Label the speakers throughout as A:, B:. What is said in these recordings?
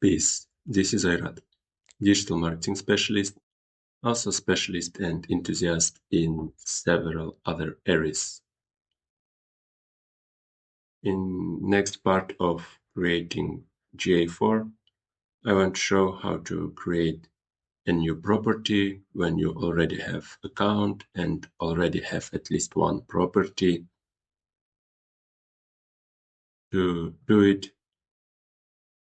A: Peace. This is Ayrat, digital marketing specialist, also specialist and enthusiast in several other areas. In next part of creating GA4, I want to show how to create a new property when you already have account and already have at least one property. To do it,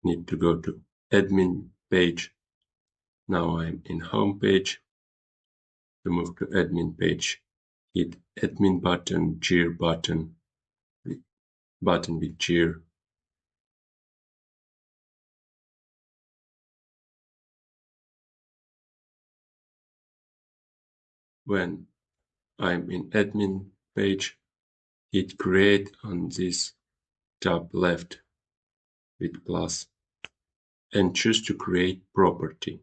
A: need to go to admin page. Now I'm in home page. To move to admin page, hit admin button, gear button with gear. When I'm in admin page, hit create on this top left with plus and choose to create property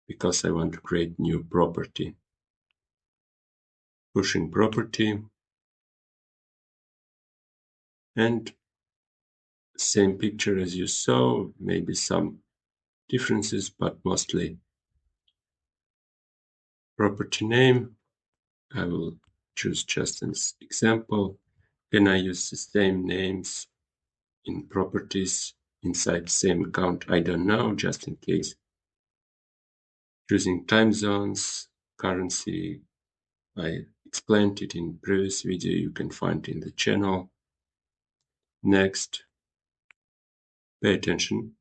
A: because I want to create new property. Pushing property and same picture as you saw, maybe some differences, but mostly property name. I will choose just an example. Can I use the same names in properties inside same account? I don't know, just in case. Choosing time zones, currency, I explained it in previous video, you can find in the channel. Next, pay attention,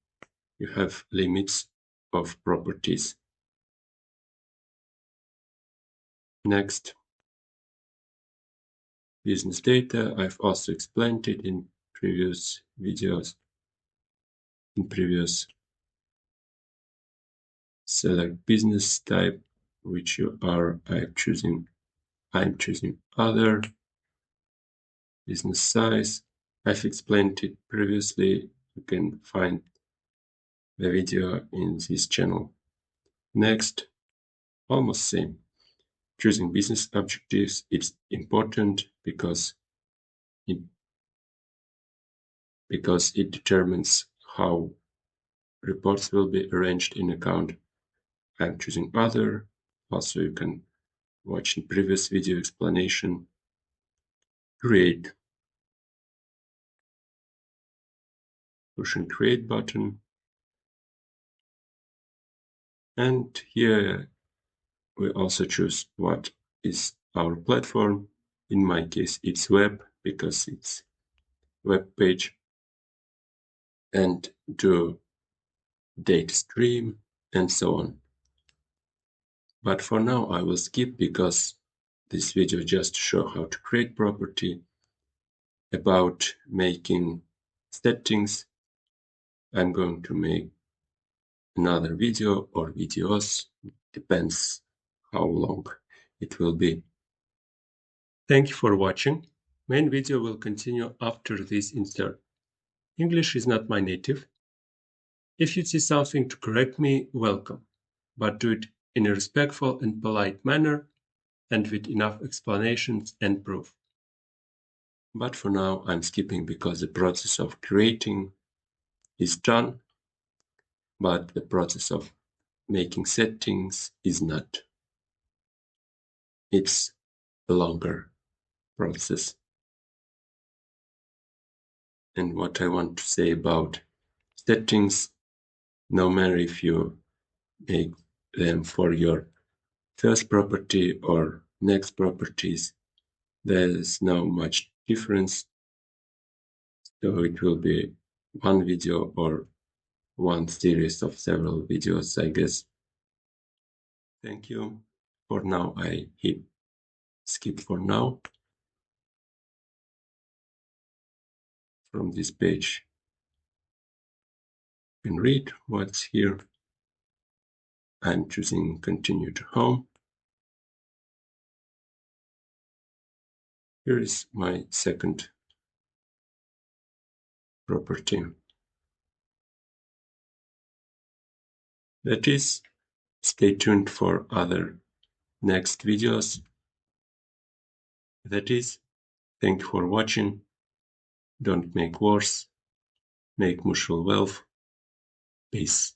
A: you have limits of properties. Next, business data, I've also explained it in previous videos. In previous, select business type, which you are. I'm choosing other. Business size, I've explained it previously. You can find the video in this channel. Next, almost same. Choosing business objectives, it's important because it determines how reports will be arranged in account. I'm choosing other. Also, you can watch in previous video explanation. Create. Pushing create button. And here we also choose what is our platform. In my case, it's web because it's web page, and do data stream and so on. But for now, I will skip because this video just show how to create property. About making settings, I'm going to make another video or videos, depends how long it will be. Thank you for watching. Main video will continue after this insert. English is not my native. If you see something to correct me, welcome, but do it in a respectful and polite manner and with enough explanations and proof. But for now, I'm skipping because the process of creating is done, but the process of making settings is not. It's a longer process. And what I want to say about settings, no matter if you make them for your first property or next properties, there's not much difference. So it will be one video or one series of several videos, I guess. Thank you. For now, I hit skip for now. From this page, you can read what's here. I'm choosing continue to home. Here is my second property. That is, stay tuned for other next videos. That is, thank you for watching. Don't make wars, make mutual wealth. Peace.